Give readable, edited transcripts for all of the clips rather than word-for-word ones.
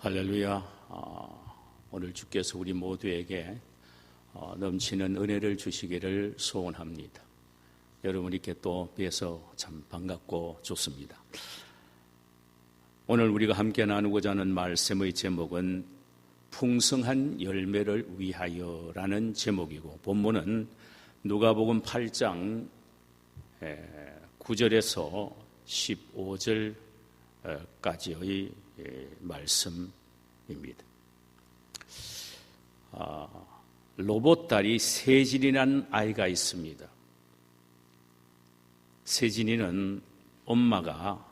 할렐루야. 오늘 주께서 우리 모두에게 넘치는 은혜를 주시기를 소원합니다. 여러분 이렇게 또 뵈서 참 반갑고 좋습니다. 오늘 우리가 함께 나누고자 하는 말씀의 제목은 풍성한 열매를 위하여라는 제목이고, 본문은 누가복음 8장 9절에서 15절까지의 말씀입니다. 로봇딸이 세진이라는 아이가 있습니다. 세진이는 엄마가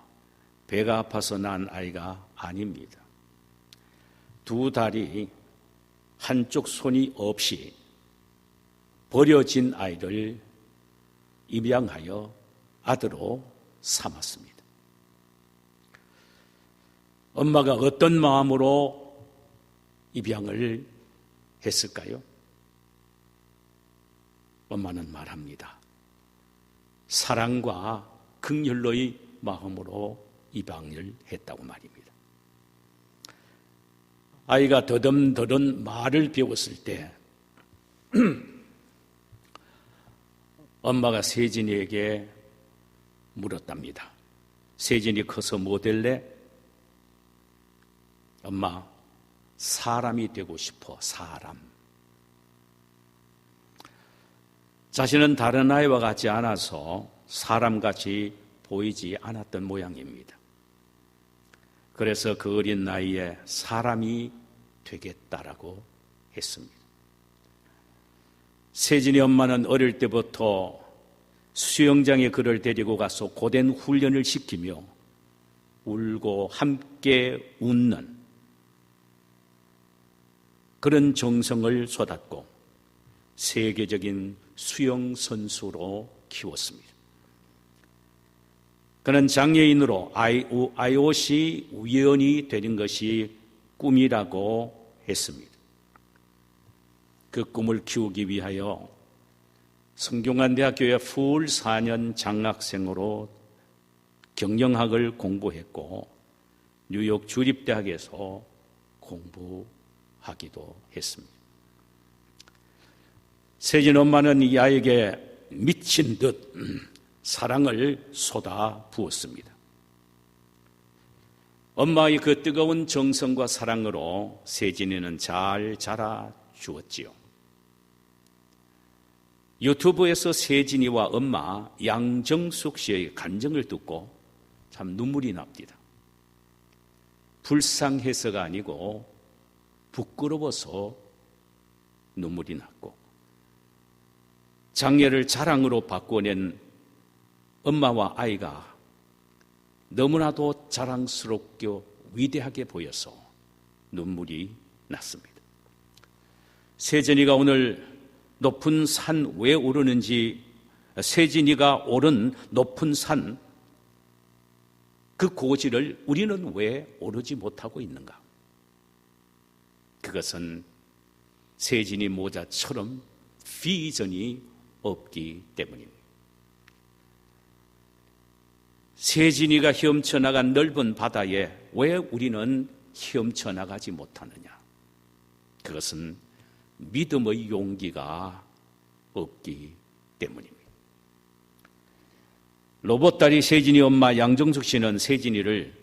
배가 아파서 낳은 아이가 아닙니다. 두 다리 한쪽 손이 없이 버려진 아이를 입양하여 아들로 삼았습니다. 엄마가 어떤 마음으로 입양을 했을까요? 엄마는 말합니다. 사랑과 긍휼의 마음으로 입양을 했다고 말입니다. 아이가 더듬더듬 말을 배웠을 때 엄마가 세진이에게 물었답니다. 세진이 커서 뭐 될래? 엄마, 사람이 되고 싶어. 사람. 자신은 다른 아이와 같지 않아서 사람같이 보이지 않았던 모양입니다. 그래서 그 어린 나이에 사람이 되겠다라고 했습니다. 세진이 엄마는 어릴 때부터 수영장에 그를 데리고 가서 고된 훈련을 시키며 울고 함께 웃는 그런 정성을 쏟았고 세계적인 수영 선수로 키웠습니다. 그는 장애인으로 IOC 위원이 되는 것이 꿈이라고 했습니다. 그 꿈을 키우기 위하여 성균관대학교에 풀 4년 장학생으로 경영학을 공부했고 뉴욕 주립대학에서 공부하기도 했습니다. 세진 엄마는 이 아이에게 미친 듯 사랑을 쏟아 부었습니다. 엄마의 그 뜨거운 정성과 사랑으로 세진이는 잘 자라 주었지요. 유튜브에서 세진이와 엄마 양정숙 씨의 간증을 듣고 참 눈물이 납니다. 불쌍해서가 아니고 부끄러워서 눈물이 났고, 장애를 자랑으로 바꿔낸 엄마와 아이가 너무나도 자랑스럽게 위대하게 보여서 눈물이 났습니다. 세진이가 오늘 높은 산 왜 오르는지, 세진이가 오른 높은 산 그 고지를 우리는 왜 오르지 못하고 있는가? 그것은 세진이 모자처럼 비전이 없기 때문입니다. 세진이가 헤엄쳐나간 넓은 바다에 왜 우리는 헤엄쳐나가지 못하느냐? 그것은 믿음의 용기가 없기 때문입니다. 로봇딸이 세진이 엄마 양정숙 씨는 세진이를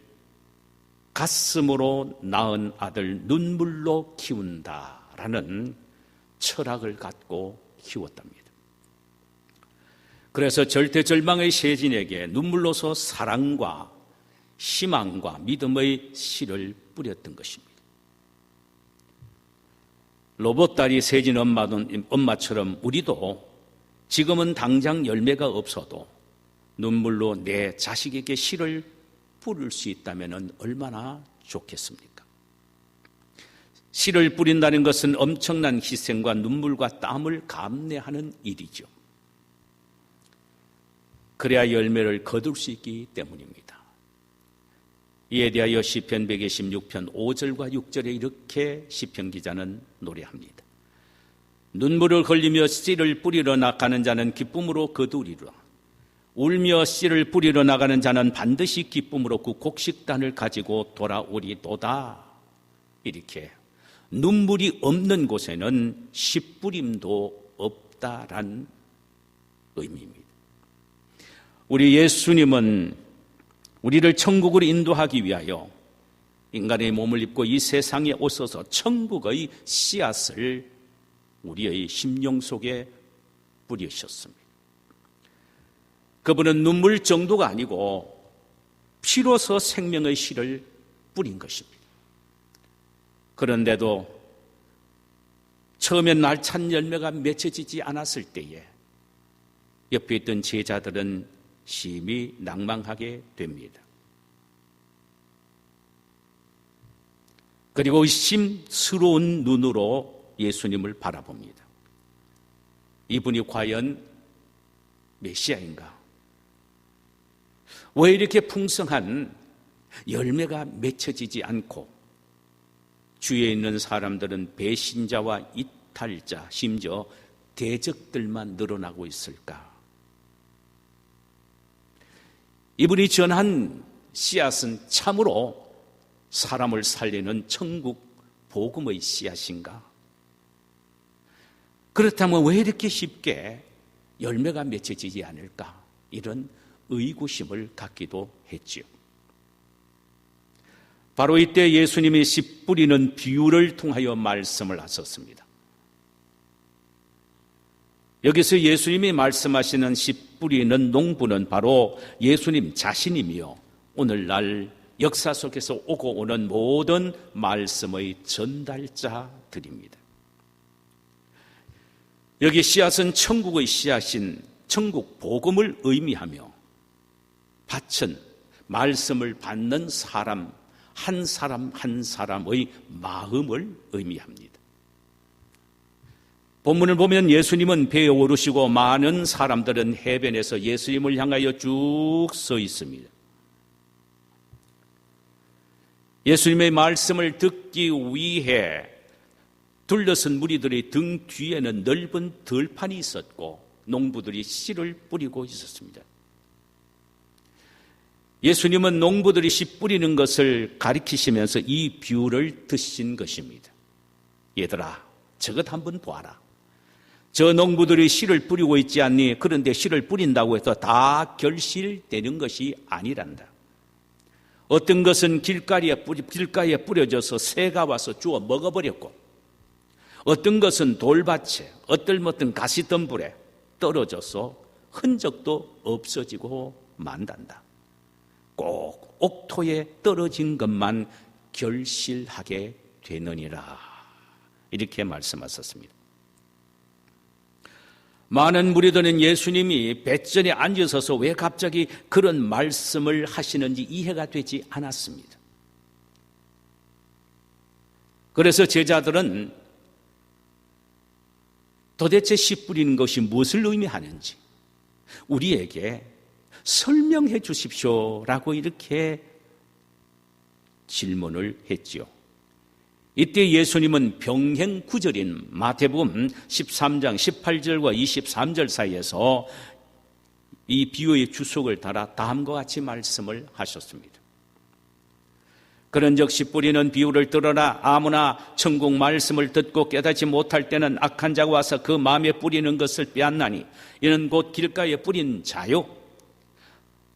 가슴으로 낳은 아들 눈물로 키운다라는 철학을 갖고 키웠답니다. 그래서 절대절망의 세진에게 눈물로서 사랑과 희망과 믿음의 씨를 뿌렸던 것입니다. 로봇딸이 세진 엄마처럼 우리도 지금은 당장 열매가 없어도 눈물로 내 자식에게 씨를 뿌릴 수 있다면 얼마나 좋겠습니까? 씨를 뿌린다는 것은 엄청난 희생과 눈물과 땀을 감내하는 일이죠. 그래야 열매를 거둘 수 있기 때문입니다. 이에 대하여 시편 126편 5절과 6절에 이렇게 시편 기자는 노래합니다. 눈물을 흘리며 씨를 뿌리러 나가는 자는 기쁨으로 거두리라. 울며 씨를 뿌리러 나가는 자는 반드시 기쁨으로 그 곡식단을 가지고 돌아오리도다. 이렇게 눈물이 없는 곳에는 씨 뿌림도 없다란 의미입니다. 우리 예수님은 우리를 천국으로 인도하기 위하여 인간의 몸을 입고 이 세상에 오셔서 천국의 씨앗을 우리의 심령 속에 뿌리셨습니다. 그분은 눈물 정도가 아니고 피로서 생명의 씨를 뿌린 것입니다. 그런데도 처음엔 알찬 열매가 맺혀지지 않았을 때에 옆에 있던 제자들은 심히 낭망하게 됩니다. 그리고 의심스러운 눈으로 예수님을 바라봅니다. 이분이 과연 메시아인가? 왜 이렇게 풍성한 열매가 맺혀지지 않고 주위에 있는 사람들은 배신자와 이탈자, 심지어 대적들만 늘어나고 있을까? 이분이 전한 씨앗은 참으로 사람을 살리는 천국 복음의 씨앗인가? 그렇다면 왜 이렇게 쉽게 열매가 맺혀지지 않을까? 이런 의구심을 갖기도 했지요. 바로 이때 예수님이 씨 뿌리는 비유를 통하여 말씀을 하셨습니다. 여기서 예수님이 말씀하시는 씨 뿌리는 농부는 바로 예수님 자신이며 오늘날 역사 속에서 오고 오는 모든 말씀의 전달자들입니다. 여기 씨앗은 천국의 씨앗인 천국 복음을 의미하며 밭은 말씀을 받는 사람 한 사람의 마음을 의미합니다. 본문을 보면 예수님은 배에 오르시고 많은 사람들은 해변에서 예수님을 향하여 쭉 서 있습니다. 예수님의 말씀을 듣기 위해 둘러선 무리들의 등 뒤에는 넓은 들판이 있었고 농부들이 씨를 뿌리고 있었습니다. 예수님은 농부들이 씨 뿌리는 것을 가리키시면서 이 비유를 드신 것입니다. 얘들아, 저것 한번 보아라. 저 농부들이 씨를 뿌리고 있지 않니? 그런데 씨를 뿌린다고 해서 다 결실되는 것이 아니란다. 어떤 것은 길가에 뿌려져서 새가 와서 주워 먹어버렸고, 어떤 것은 돌밭에, 어떤 가시덤불에 떨어져서 흔적도 없어지고 만단다. 꼭 옥토에 떨어진 것만 결실하게 되느니라. 이렇게 말씀하셨습니다. 많은 무리들은 예수님이 뱃전에 앉으셔서 왜 갑자기 그런 말씀을 하시는지 이해가 되지 않았습니다. 그래서 제자들은 도대체 씨 뿌리는 것이 무엇을 의미하는지 우리에게 설명해 주십시오라고 이렇게 질문을 했지요. 이때 예수님은 병행 구절인 마태복음 13장 18절과 23절 사이에서 이 비유의 주석을 달아 다음과 같이 말씀을 하셨습니다. 그런즉 씨 뿌리는 비유를 들어라. 아무나 천국 말씀을 듣고 깨닫지 못할 때는 악한 자가 와서 그 마음에 뿌리는 것을 빼앗나니 이는 곧 길가에 뿌린 자요.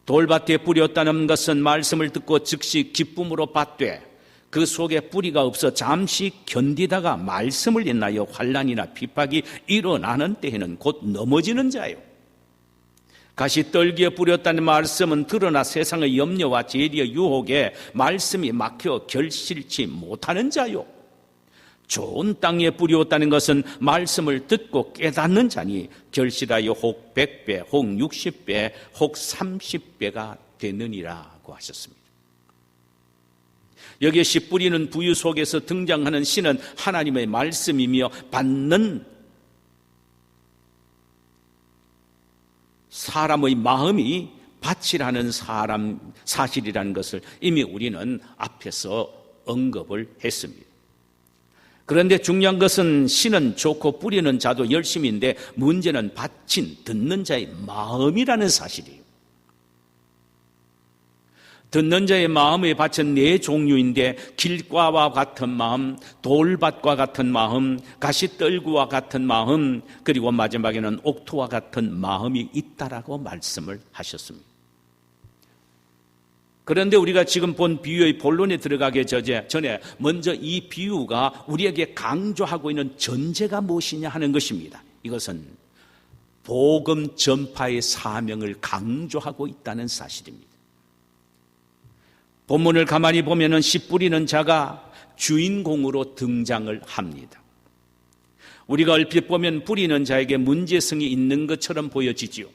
돌밭에 뿌렸다는 것은 말씀을 듣고 즉시 기쁨으로 받되 그 속에 뿌리가 없어 잠시 견디다가 말씀을 인하여 환난이나 핍박이 일어나는 때에는 곧 넘어지는 자요. 가시떨기에 뿌렸다는 말씀은 드러나 세상의 염려와 재리의 유혹에 말씀이 막혀 결실치 못하는 자요. 좋은 땅에 뿌렸다는 것은 말씀을 듣고 깨닫는 자니 결실하여 혹 100배, 혹 60배, 혹 30배가 되느니라고 하셨습니다. 여기에 씨 뿌리는 부유 속에서 등장하는 씨는 하나님의 말씀이며 받는 사람의 마음이 밭이라는 사실이라는 것을 이미 우리는 앞에서 언급을 했습니다. 그런데 중요한 것은 씨는 좋고 뿌리는 자도 열심인데 문제는 밭인 듣는 자의 마음이라는 사실이에요. 듣는 자의 마음의 밭은 네 종류인데 길가와 같은 마음, 돌밭과 같은 마음, 가시떨구와 같은 마음, 그리고 마지막에는 옥토와 같은 마음이 있다라고 말씀을 하셨습니다. 그런데 우리가 지금 본 비유의 본론에 들어가기 전에 먼저 이 비유가 우리에게 강조하고 있는 전제가 무엇이냐 하는 것입니다. 이것은 복음 전파의 사명을 강조하고 있다는 사실입니다. 본문을 가만히 보면은 씨 뿌리는 자가 주인공으로 등장을 합니다. 우리가 얼핏 보면 뿌리는 자에게 문제성이 있는 것처럼 보여지지요.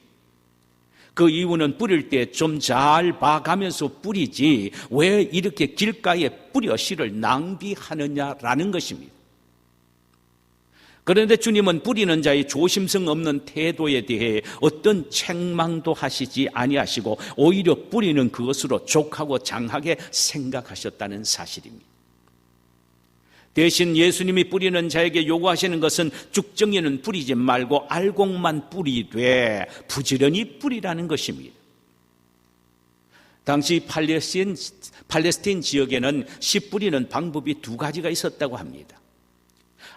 그 이유는 뿌릴 때 좀 잘 봐가면서 뿌리지 왜 이렇게 길가에 뿌려 씨를 낭비하느냐라는 것입니다. 그런데 주님은 뿌리는 자의 조심성 없는 태도에 대해 어떤 책망도 하시지 아니하시고 오히려 뿌리는 그것으로 족하고 장하게 생각하셨다는 사실입니다. 대신 예수님이 뿌리는 자에게 요구하시는 것은 쭉정이는 뿌리지 말고 알곡만 뿌리되 부지런히 뿌리라는 것입니다. 당시 팔레스틴 지역에는 씨 뿌리는 방법이 두 가지가 있었다고 합니다.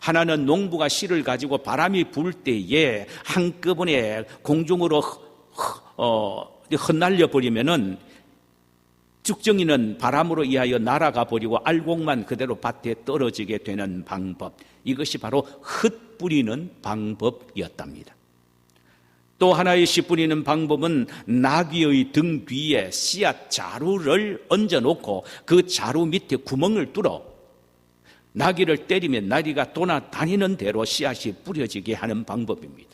하나는 농부가 씨를 가지고 바람이 불 때에 한꺼번에 공중으로 흩날려 버리면은 쭉정이는 바람으로 인하여 날아가 버리고 알곡만 그대로 밭에 떨어지게 되는 방법, 이것이 바로 흩뿌리는 방법이었답니다. 또 하나의 씨 뿌리는 방법은 나귀의 등 뒤에 씨앗 자루를 얹어놓고 그 자루 밑에 구멍을 뚫어 나귀를 때리면 나귀가 돌아다니는 대로 씨앗이 뿌려지게 하는 방법입니다.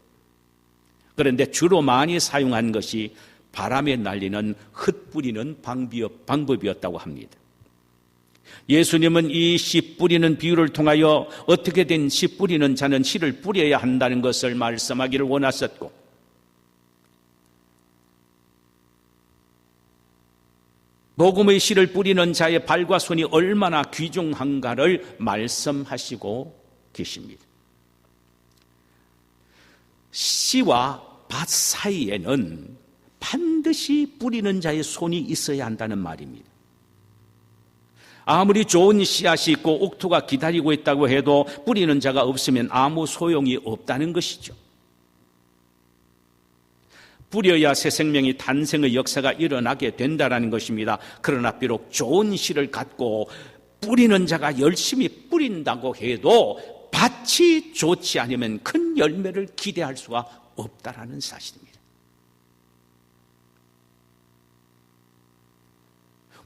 그런데 주로 많이 사용한 것이 바람에 날리는 흩뿌리는 방법이었다고 합니다. 예수님은 이 씨 뿌리는 비유를 통하여 어떻게 된 씨 뿌리는 자는 씨를 뿌려야 한다는 것을 말씀하기를 원하셨고, 복음의 씨를 뿌리는 자의 발과 손이 얼마나 귀중한가를 말씀하시고 계십니다. 씨와 밭 사이에는 반드시 뿌리는 자의 손이 있어야 한다는 말입니다. 아무리 좋은 씨앗이 있고 옥토가 기다리고 있다고 해도 뿌리는 자가 없으면 아무 소용이 없다는 것이죠. 뿌려야 새 생명이 탄생의 역사가 일어나게 된다는 것입니다. 그러나 비록 좋은 씨를 갖고 뿌리는 자가 열심히 뿌린다고 해도 밭이 좋지 않으면 큰 열매를 기대할 수가 없다는 사실입니다.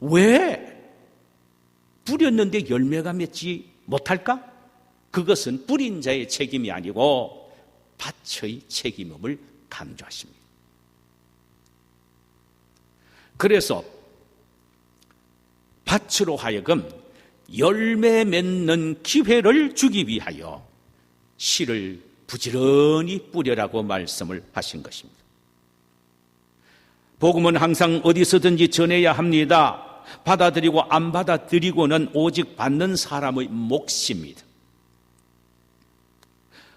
왜 뿌렸는데 열매가 맺지 못할까? 그것은 뿌린 자의 책임이 아니고 밭의 책임임을 강조하십니다. 그래서 밭으로 하여금 열매 맺는 기회를 주기 위하여 씨를 부지런히 뿌려라고 말씀을 하신 것입니다. 복음은 항상 어디서든지 전해야 합니다. 받아들이고 안 받아들이고는 오직 받는 사람의 몫입니다.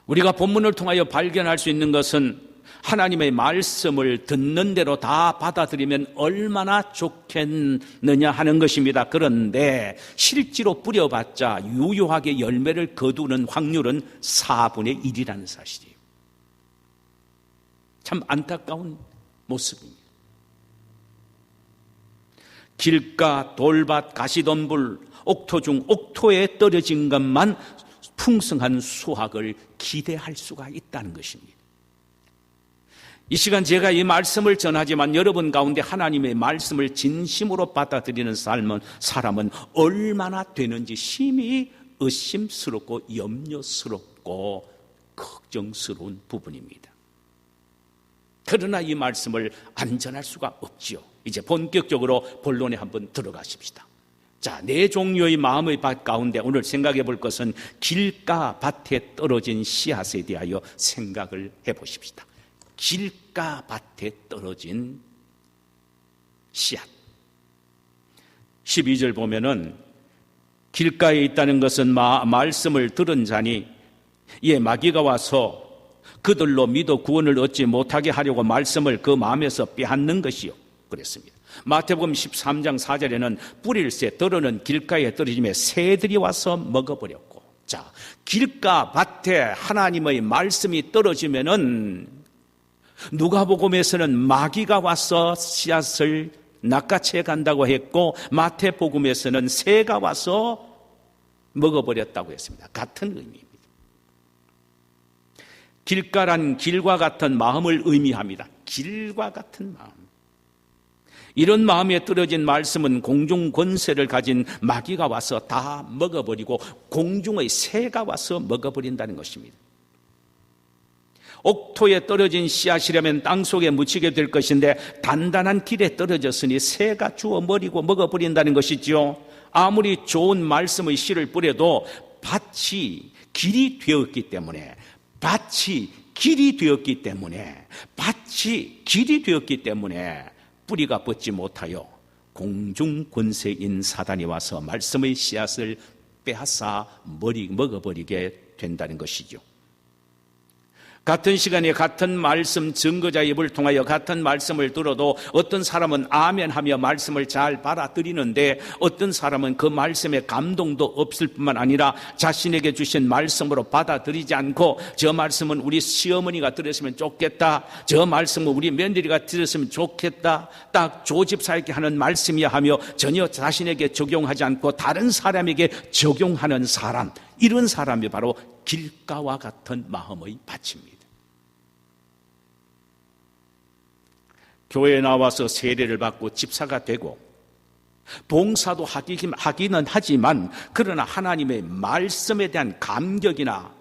우리가 본문을 통하여 발견할 수 있는 것은 하나님의 말씀을 듣는 대로 다 받아들이면 얼마나 좋겠느냐 하는 것입니다. 그런데 실제로 뿌려봤자 유효하게 열매를 거두는 확률은 4분의 1이라는 사실이에요. 참 안타까운 모습입니다. 길가, 돌밭, 가시덤불, 옥토 중 옥토에 떨어진 것만 풍성한 수확을 기대할 수가 있다는 것입니다. 이 시간 제가 이 말씀을 전하지만 여러분 가운데 하나님의 말씀을 진심으로 받아들이는 사람은 얼마나 되는지 심히 의심스럽고 염려스럽고 걱정스러운 부분입니다. 그러나 이 말씀을 안전할 수가 없지요. 이제 본격적으로 본론에 한번 들어가십시다. 자, 네 종류의 마음의 밭 가운데 오늘 생각해 볼 것은 길가 밭에 떨어진 씨앗에 대하여 생각을 해 보십시다. 길가 밭에 떨어진 씨앗. 12절 보면은 길가에 있다는 것은 말씀을 들은 자니 이에 마귀가 와서 그들로 믿어 구원을 얻지 못하게 하려고 말씀을 그 마음에서 빼앗는 것이요. 그랬습니다. 마태복음 13장 4절에는 뿌릴 새 더러는 길가에 떨어지며 새들이 와서 먹어버렸고, 자, 길가 밭에 하나님의 말씀이 떨어지면은 누가복음에서는 마귀가 와서 씨앗을 낚아채 간다고 했고, 마태복음에서는 새가 와서 먹어버렸다고 했습니다. 같은 의미입니다. 길가란 길과 같은 마음을 의미합니다. 길과 같은 마음. 이런 마음에 떨어진 말씀은 공중 권세를 가진 마귀가 와서 다 먹어버리고 공중의 새가 와서 먹어버린다는 것입니다. 옥토에 떨어진 씨앗이라면 땅속에 묻히게 될 것인데 단단한 길에 떨어졌으니 새가 주워버리고 먹어버린다는 것이죠. 아무리 좋은 말씀의 씨를 뿌려도 밭이 길이 되었기 때문에 뿌리가 뻗지 못하여 공중 권세인 사단이 와서 말씀의 씨앗을 빼앗아 먹어버리게 된다는 것이죠. 같은 시간에 같은 말씀 증거자 입을 통하여 같은 말씀을 들어도 어떤 사람은 아멘하며 말씀을 잘 받아들이는데 어떤 사람은 그 말씀에 감동도 없을 뿐만 아니라 자신에게 주신 말씀으로 받아들이지 않고, 저 말씀은 우리 시어머니가 들었으면 좋겠다, 저 말씀은 우리 며느리가 들었으면 좋겠다, 딱 조집사에게 하는 말씀이야 하며 전혀 자신에게 적용하지 않고 다른 사람에게 적용하는 사람, 이런 사람이 바로 길가와 같은 마음의 밭입니다. 교회에 나와서 세례를 받고 집사가 되고 봉사도 하기는 하지만, 그러나 하나님의 말씀에 대한 감격이나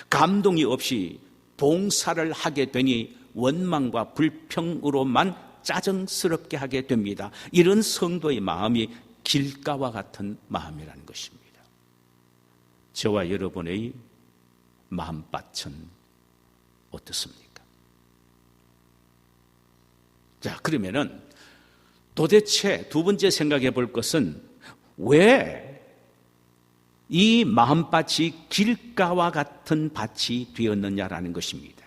감동이 없이 봉사를 하게 되니 원망과 불평으로만 짜증스럽게 하게 됩니다. 이런 성도의 마음이 길가와 같은 마음이라는 것입니다. 저와 여러분의 마음밭은 어떻습니까? 자, 그러면은 도대체 두 번째 생각해 볼 것은 왜 이 마음밭이 길가와 같은 밭이 되었느냐라는 것입니다.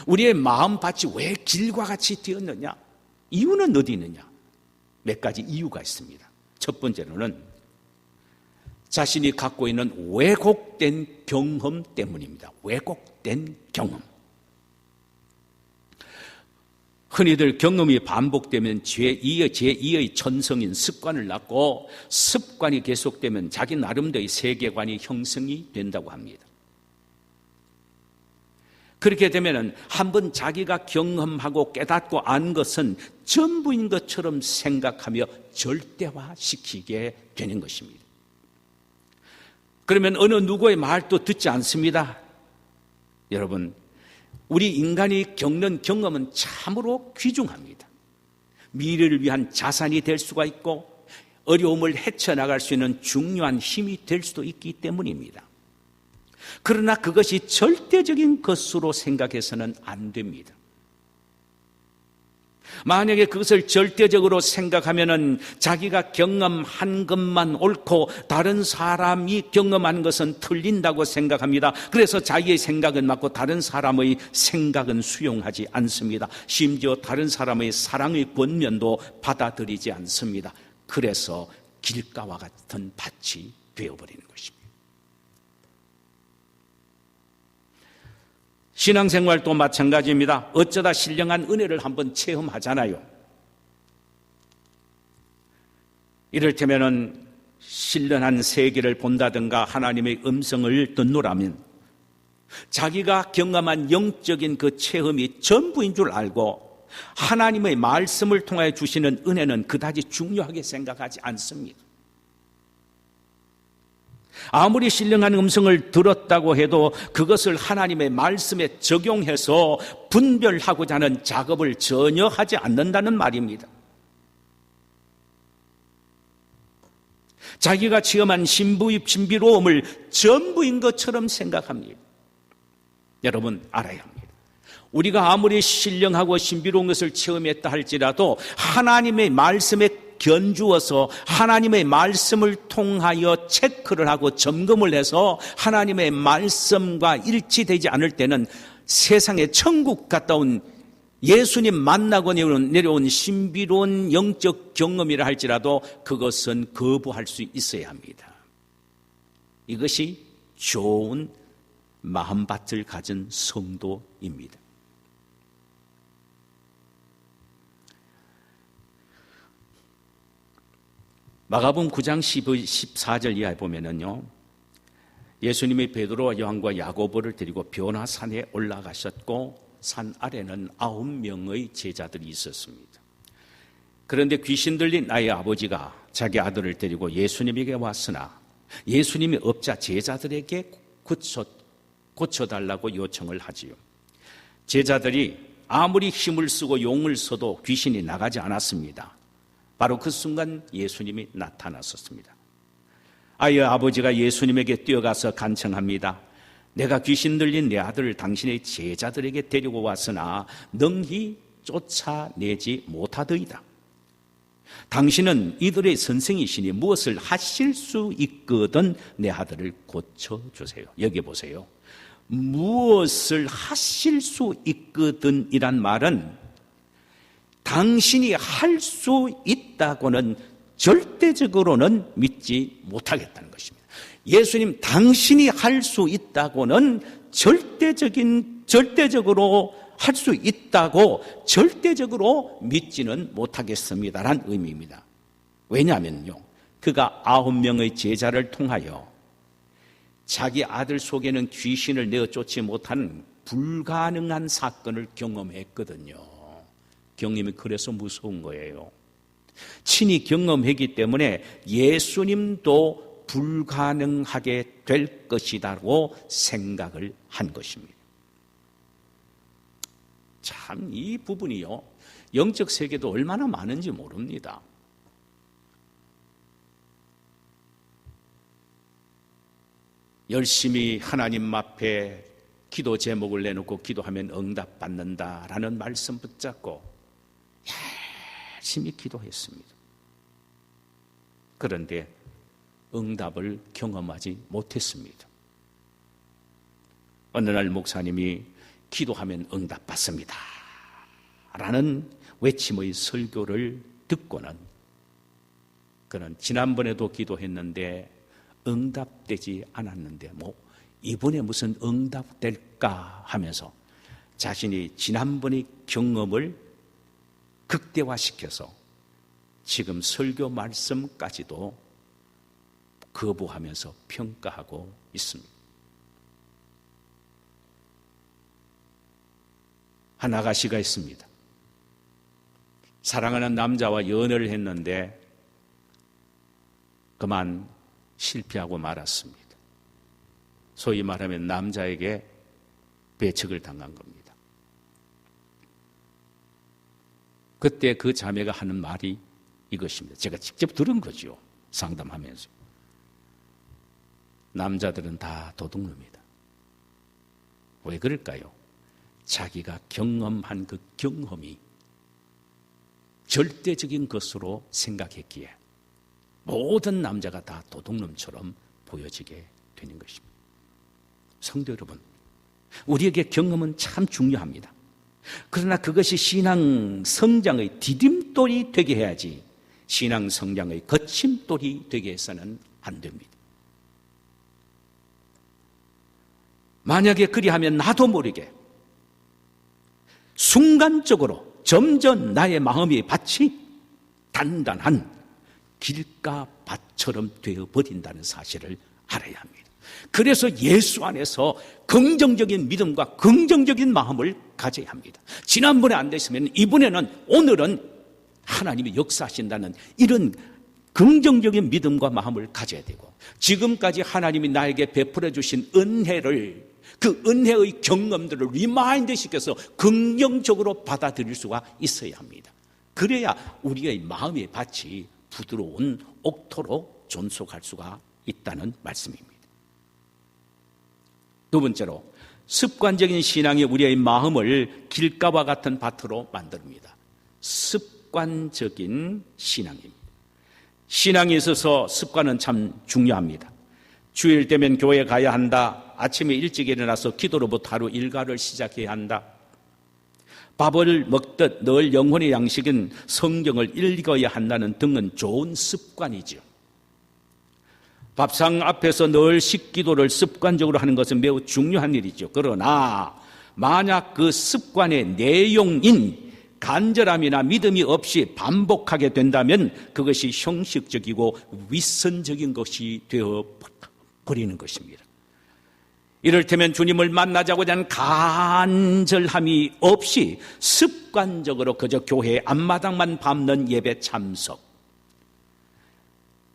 우리의 마음밭이 왜 길과 같이 되었느냐? 이유는 어디 있느냐? 몇 가지 이유가 있습니다. 첫 번째로는 자신이 갖고 있는 왜곡된 경험 때문입니다. 왜곡된 경험. 흔히들 경험이 반복되면 제2의 천성인 습관을 낳고, 습관이 계속되면 자기 나름대로의 세계관이 형성이 된다고 합니다. 그렇게 되면 한번 자기가 경험하고 깨닫고 안 것은 전부인 것처럼 생각하며 절대화시키게 되는 것입니다. 그러면 어느 누구의 말도 듣지 않습니다. 여러분, 우리 인간이 겪는 경험은 참으로 귀중합니다. 미래를 위한 자산이 될 수가 있고 어려움을 헤쳐나갈 수 있는 중요한 힘이 될 수도 있기 때문입니다. 그러나 그것이 절대적인 것으로 생각해서는 안 됩니다. 만약에 그것을 절대적으로 생각하면은 자기가 경험한 것만 옳고 다른 사람이 경험한 것은 틀린다고 생각합니다. 그래서 자기의 생각은 맞고 다른 사람의 생각은 수용하지 않습니다. 심지어 다른 사람의 사랑의 권면도 받아들이지 않습니다. 그래서 길가와 같은 밭이 되어버리는 것입니다. 신앙생활도 마찬가지입니다. 어쩌다 신령한 은혜를 한번 체험하잖아요. 이를테면은 신령한 세계를 본다든가 하나님의 음성을 듣노라면 자기가 경험한 영적인 그 체험이 전부인 줄 알고 하나님의 말씀을 통하여 주시는 은혜는 그다지 중요하게 생각하지 않습니다. 아무리 신령한 음성을 들었다고 해도 그것을 하나님의 말씀에 적용해서 분별하고자 하는 작업을 전혀 하지 않는다는 말입니다. 자기가 체험한 신비로움을 전부인 것처럼 생각합니다. 여러분, 알아야 합니다. 우리가 아무리 신령하고 신비로운 것을 체험했다 할지라도 하나님의 말씀에 견주어서 하나님의 말씀을 통하여 체크를 하고 점검을 해서 하나님의 말씀과 일치되지 않을 때는 세상에 천국 갔다 온 예수님 만나고 내려온 신비로운 영적 경험이라 할지라도 그것은 거부할 수 있어야 합니다. 이것이 좋은 마음밭을 가진 성도입니다. 마가복음 9장 14절 이하에 보면은요, 예수님이 베드로와 요한과 야고보를 데리고 변화산에 올라가셨고 산 아래는 9명의 제자들이 있었습니다. 그런데 귀신 들린 나의 아버지가 자기 아들을 데리고 예수님에게 왔으나 예수님이 없자 제자들에게 고쳐달라고 요청을 하지요. 제자들이 아무리 힘을 쓰고 용을 써도 귀신이 나가지 않았습니다. 바로 그 순간 예수님이 나타났었습니다. 아이의 아버지가 예수님에게 뛰어가서 간청합니다. 내가 귀신 들린 내 아들을 당신의 제자들에게 데리고 왔으나 능히 쫓아내지 못하더이다. 당신은 이들의 선생이시니 무엇을 하실 수 있거든 내 아들을 고쳐주세요. 여기 보세요. 무엇을 하실 수 있거든 이란 말은 당신이 할 수 있다고는 절대적으로는 믿지 못하겠다는 것입니다. 예수님 당신이 할 수 있다고는 절대적으로 할 수 있다고 절대적으로 믿지는 못하겠습니다라는 의미입니다. 왜냐하면요, 그가 9명의 제자를 통하여 자기 아들 속에는 귀신을 내어쫓지 못하는 불가능한 사건을 경험했거든요. 경험이 그래서 무서운 거예요. 친히 경험했기 때문에 예수님도 불가능하게 될 것이라고 생각을 한 것입니다. 참 이 부분이요, 영적 세계도 얼마나 많은지 모릅니다. 열심히 하나님 앞에 기도 제목을 내놓고 기도하면 응답받는다라는 말씀 붙잡고 열심히 기도했습니다. 그런데 응답을 경험하지 못했습니다. 어느 날 목사님이 기도하면 응답받습니다 라는 외침의 설교를 듣고는 그는 지난번에도 기도했는데 응답되지 않았는데 이번에 무슨 응답될까 하면서 자신이 지난번의 경험을 극대화시켜서 지금 설교 말씀까지도 거부하면서 평가하고 있습니다. 한 아가씨가 있습니다. 사랑하는 남자와 연애를 했는데 그만 실패하고 말았습니다. 소위 말하면 남자에게 배척을 당한 겁니다. 그때 그 자매가 하는 말이 이것입니다. 제가 직접 들은 거죠. 상담하면서. 남자들은 다 도둑놈이다. 왜 그럴까요? 자기가 경험한 그 경험이 절대적인 것으로 생각했기에 모든 남자가 다 도둑놈처럼 보여지게 되는 것입니다. 성도 여러분, 우리에게 경험은 참 중요합니다. 그러나 그것이 신앙 성장의 디딤돌이 되게 해야지 신앙 성장의 거침돌이 되게 해서는 안 됩니다. 만약에 그리하면 나도 모르게 순간적으로 점점 나의 마음의 밭이 단단한 길가밭처럼 되어버린다는 사실을 알아야 합니다. 그래서 예수 안에서 긍정적인 믿음과 긍정적인 마음을 가져야 합니다. 지난번에 안 됐으면 이번에는 오늘은 하나님이 역사하신다는 이런 긍정적인 믿음과 마음을 가져야 되고, 지금까지 하나님이 나에게 베풀어 주신 은혜를, 그 은혜의 경험들을 리마인드 시켜서 긍정적으로 받아들일 수가 있어야 합니다. 그래야 우리의 마음의 밭이 부드러운 옥토로 존속할 수가 있다는 말씀입니다. 두 번째로, 습관적인 신앙이 우리의 마음을 길가와 같은 밭으로 만듭니다. 습관적인 신앙입니다. 신앙에 있어서 습관은 참 중요합니다. 주일 되면 교회 가야 한다. 아침에 일찍 일어나서 기도로부터 하루 일과를 시작해야 한다. 밥을 먹듯 늘 영혼의 양식인 성경을 읽어야 한다는 등은 좋은 습관이죠. 밥상 앞에서 늘 식기도를 습관적으로 하는 것은 매우 중요한 일이죠. 그러나 만약 그 습관의 내용인 간절함이나 믿음이 없이 반복하게 된다면 그것이 형식적이고 윗선적인 것이 되어버리는 것입니다. 이를테면 주님을 만나자고자 하는 간절함이 없이 습관적으로 그저 교회 앞마당만 밟는 예배 참석,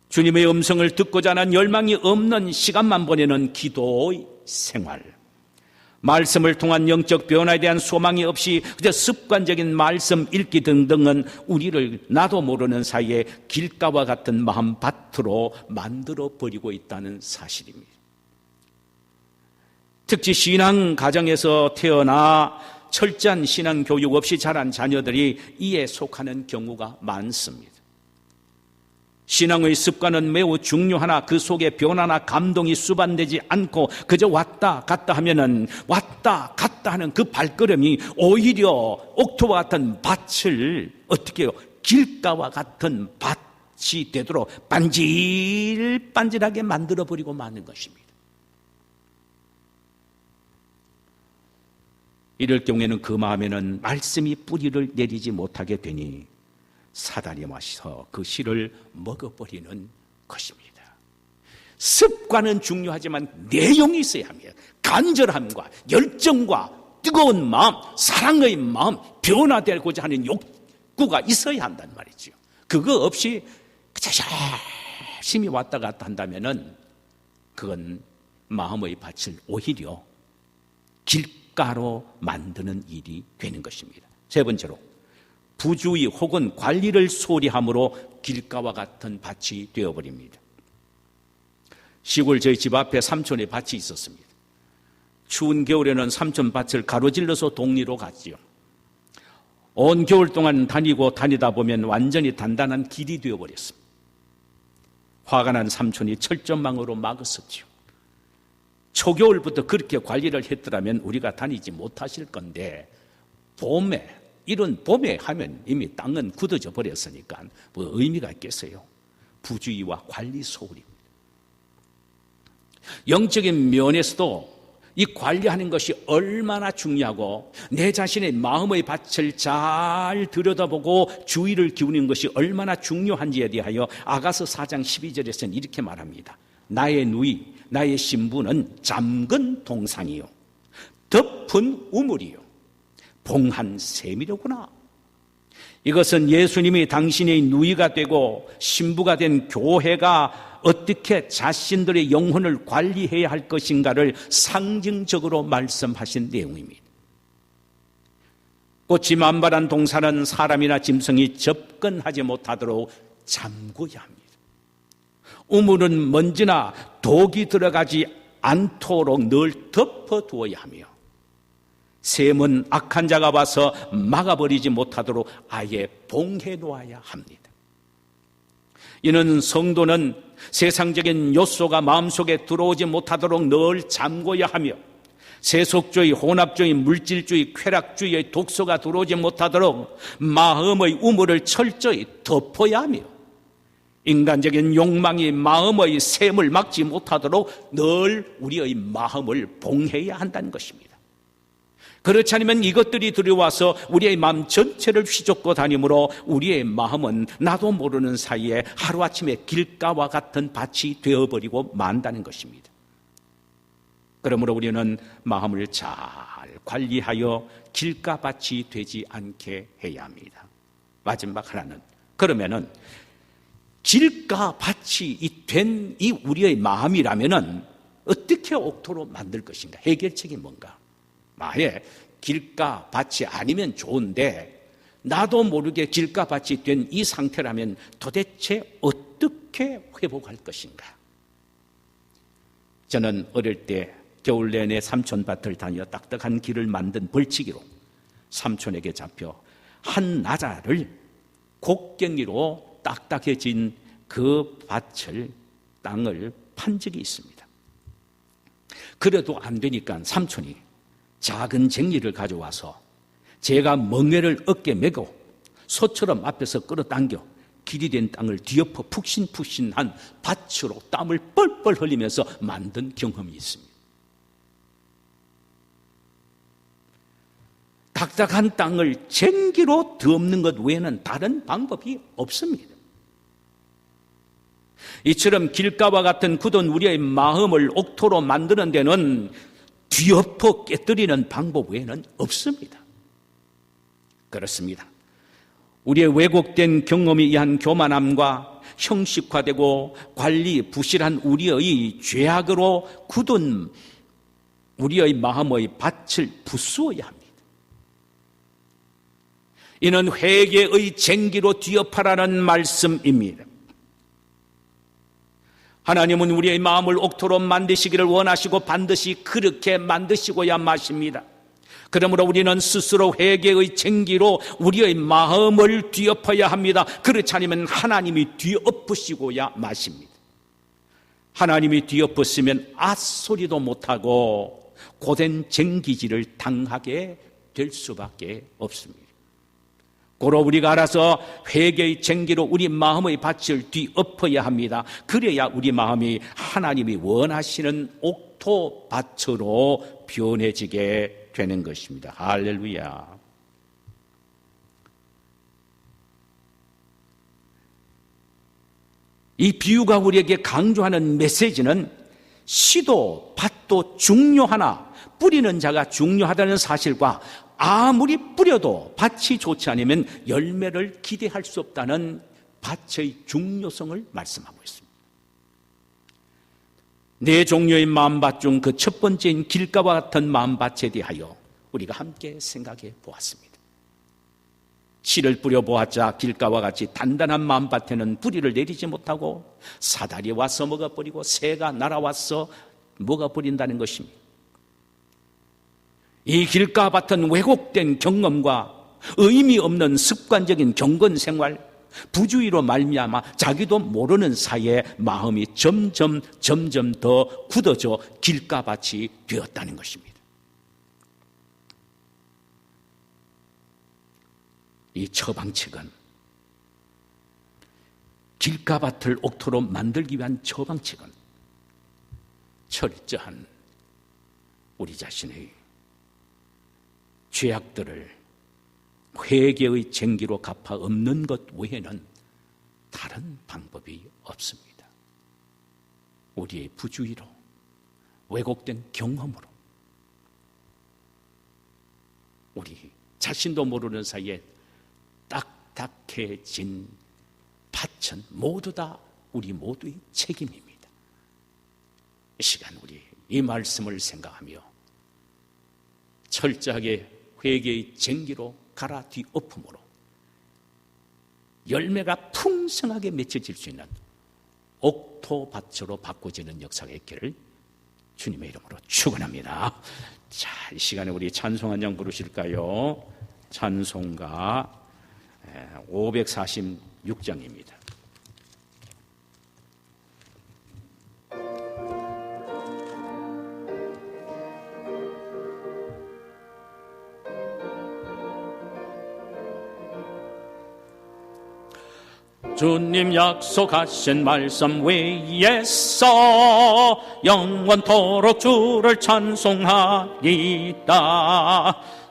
주님의 음성을 듣고자 하는 열망이 없는 시간만 보내는 기도 생활, 말씀을 통한 영적 변화에 대한 소망이 없이 그저 습관적인 말씀 읽기 등등은 우리를 나도 모르는 사이에 길가와 같은 마음밭으로 만들어버리고 있다는 사실입니다. 특히 신앙 가정에서 태어나 철저한 신앙 교육 없이 자란 자녀들이 이에 속하는 경우가 많습니다. 신앙의 습관은 매우 중요하나 그 속에 변화나 감동이 수반되지 않고 그저 왔다 갔다 하면은 왔다 갔다 하는 그 발걸음이 오히려 옥토와 같은 밭을 어떻게 해요? 길가와 같은 밭이 되도록 반질반질하게 만들어버리고 마는 것입니다. 이럴 경우에는 그 마음에는 말씀이 뿌리를 내리지 못하게 되니 사단이 와서 그 씨를 먹어버리는 것입니다. 습관은 중요하지만 내용이 있어야 합니다. 간절함과 열정과 뜨거운 마음, 사랑의 마음, 변화되고자 하는 욕구가 있어야 한단 말이죠. 그거 없이 그저 열심히 왔다 갔다 한다면은 그건 마음의 밭을 오히려 길가로 만드는 일이 되는 것입니다. 세 번째로 부주의 혹은 관리를 소홀히함으로 길가와 같은 밭이 되어버립니다. 시골 저희 집 앞에 삼촌의 밭이 있었습니다. 추운 겨울에는 삼촌 밭을 가로질러서 동리로 갔지요. 온 겨울 동안 다니다 보면 완전히 단단한 길이 되어버렸습니다. 화가 난 삼촌이 철조망으로 막았었지요. 초겨울부터 그렇게 관리를 했더라면 우리가 다니지 못하실 건데 이런 봄에 하면 이미 땅은 굳어져 버렸으니까 뭐 의미가 있겠어요. 부주의와 관리 소홀입니다. 영적인 면에서도 이 관리하는 것이 얼마나 중요하고 내 자신의 마음의 밭을 잘 들여다보고 주의를 기울이는 것이 얼마나 중요한지에 대하여 아가서 4장 12절에서는 이렇게 말합니다. 나의 누이, 나의 신부는 잠근 동산이요 덮은 우물이요 봉한 샘이로구나. 이것은 예수님이 당신의 누이가 되고 신부가 된 교회가 어떻게 자신들의 영혼을 관리해야 할 것인가를 상징적으로 말씀하신 내용입니다. 꽃이 만발한 동산은 사람이나 짐승이 접근하지 못하도록 잠궈야 합니다. 우물은 먼지나 독이 들어가지 않도록 늘 덮어두어야 하며 샘은 악한 자가 와서 막아버리지 못하도록 아예 봉해 놓아야 합니다. 이는 성도는 세상적인 요소가 마음속에 들어오지 못하도록 늘 잠궈야 하며 세속주의, 혼합주의, 물질주의, 쾌락주의의 독소가 들어오지 못하도록 마음의 우물을 철저히 덮어야 하며 인간적인 욕망이 마음의 샘을 막지 못하도록 늘 우리의 마음을 봉해야 한다는 것입니다. 그렇지 않으면 이것들이 들어와서 우리의 마음 전체를 휘젓고 다니므로 우리의 마음은 나도 모르는 사이에 하루아침에 길가와 같은 밭이 되어버리고 만다는 것입니다. 그러므로 우리는 마음을 잘 관리하여 길가밭이 되지 않게 해야 합니다. 마지막 하나는 그러면은 길가밭이 된 이 우리의 마음이라면은 어떻게 옥토로 만들 것인가? 해결책이 뭔가? 아예 길가밭이 아니면 좋은데 나도 모르게 길가밭이 된 이 상태라면 도대체 어떻게 회복할 것인가? 저는 어릴 때 겨울 내내 삼촌밭을 다녀 딱딱한 길을 만든 벌치기로 삼촌에게 잡혀 한 나자를 곡괭이로 딱딱해진 그 땅을 판 적이 있습니다. 그래도 안 되니까 삼촌이 작은 쟁리를 가져와서 제가 멍에를 어깨 메고 소처럼 앞에서 끌어당겨 길이 된 땅을 뒤엎어 푹신푹신한 밭으로 땀을 뻘뻘 흘리면서 만든 경험이 있습니다. 딱딱한 땅을 쟁기로 뒤엎는 것 외에는 다른 방법이 없습니다. 이처럼 길가와 같은 굳은 우리의 마음을 옥토로 만드는 데는 뒤엎어 깨뜨리는 방법 외에는 없습니다. 그렇습니다. 우리의 왜곡된 경험에 의한 교만함과 형식화되고 관리 부실한 우리의 죄악으로 굳은 우리의 마음의 밭을 부수어야 합니다. 이는 회개의 쟁기로 뒤엎으라는 말씀입니다. 하나님은 우리의 마음을 옥토로 만드시기를 원하시고 반드시 그렇게 만드시고야 마십니다. 그러므로 우리는 스스로 회개의 쟁기로 우리의 마음을 뒤엎어야 합니다. 그렇지 않으면 하나님이 뒤엎으시고야 마십니다. 하나님이 뒤엎으시면 앗소리도 못하고 고된 쟁기질을 당하게 될 수밖에 없습니다. 고로 우리가 알아서 회개의 쟁기로 우리 마음의 밭을 뒤엎어야 합니다. 그래야 우리 마음이 하나님이 원하시는 옥토 밭으로 변해지게 되는 것입니다. 할렐루야. 이 비유가 우리에게 강조하는 메시지는 씨도 밭도 중요하나 뿌리는 자가 중요하다는 사실과 아무리 뿌려도 밭이 좋지 않으면 열매를 기대할 수 없다는 밭의 중요성을 말씀하고 있습니다. 네 종류의 마음밭 중 그 첫 번째인 길가와 같은 마음밭에 대하여 우리가 함께 생각해 보았습니다. 씨를 뿌려보았자 길가와 같이 단단한 마음밭에는 뿌리를 내리지 못하고 사다리 와서 먹어버리고 새가 날아와서 먹어버린다는 것입니다. 이 길가밭은 왜곡된 경험과 의미 없는 습관적인 경건생활, 부주의로 말미암아 자기도 모르는 사이에 마음이 점점 더 굳어져 길가밭이 되었다는 것입니다. 이 처방책은 길가밭을 옥토로 만들기 위한 처방책은 철저한 우리 자신의 죄악들을 회개의 쟁기로 갚아 없는 것 외에는 다른 방법이 없습니다. 우리의 부주의로, 왜곡된 경험으로 우리 자신도 모르는 사이에 딱딱해진 밭은 모두 다 우리 모두의 책임입니다. 이 시간 우리 이 말씀을 생각하며 철저하게 회개의 쟁기로 갈아 뒤엎음으로 열매가 풍성하게 맺혀질 수 있는 옥토밭으로 바꿔지는 역사가 있기를 주님의 이름으로 축원합니다. 자, 이 시간에 우리 찬송 한 장 부르실까요? 찬송가 546장입니다. 주님 약속하신 말씀 위에서 영원토록 주를 찬송하리다.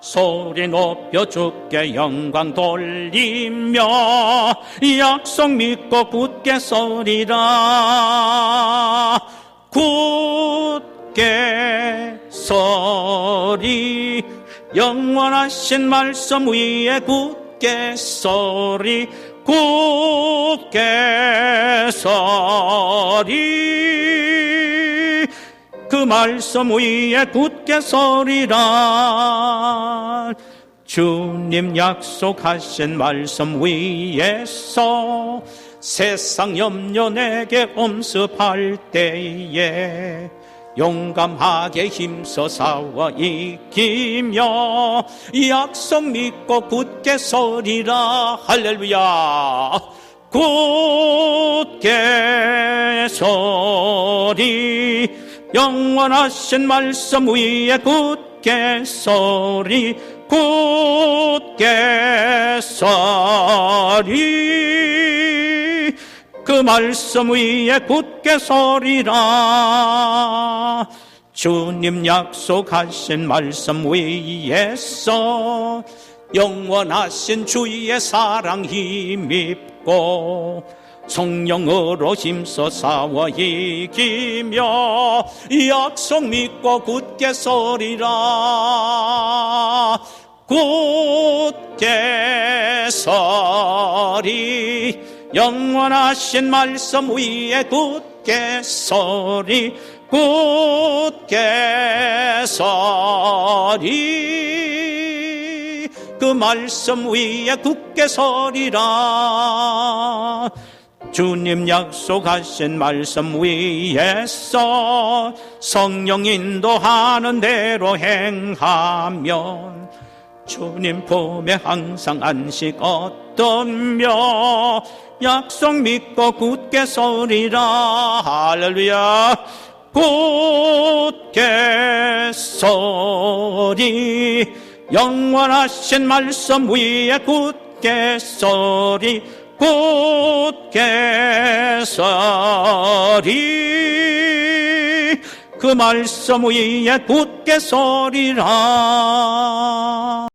소리 높여 주께 영광 돌리며 약속 믿고 굳게 서리라. 굳게 서리 영원하신 말씀 위에 굳게 서리. 굳게 서리 그 말씀 위에 굳게 서리라. 주님 약속하신 말씀 위에서 세상 염려 내게 엄습할 때에 용감하게 힘써 싸워 이기며 약속 믿고 굳게 서리라. 할렐루야. 굳게 서리 영원하신 말씀 위에 굳게 서리. 굳게 서리. 그 말씀 위에 굳게 서리라. 주님 약속하신 말씀 위에서 영원하신 주의 사랑 힘입고 성령으로 힘써 싸워 이기며 약속 믿고 굳게 서리라. 굳게 서리. 영원하신 말씀 위에 굳게 서리. 굳게 서리. 그 말씀 위에 굳게 서리라. 주님 약속하신 말씀 위에서 성령 인도하는 대로 행하면 주님 품에 항상 안식 얻으며 약속 믿고 굳게 서리라. 할렐루야. 굳게 서리. 영원하신 말씀 위에 굳게 서리. 굳게 서리. 그 말씀 위에 굳게 서리라.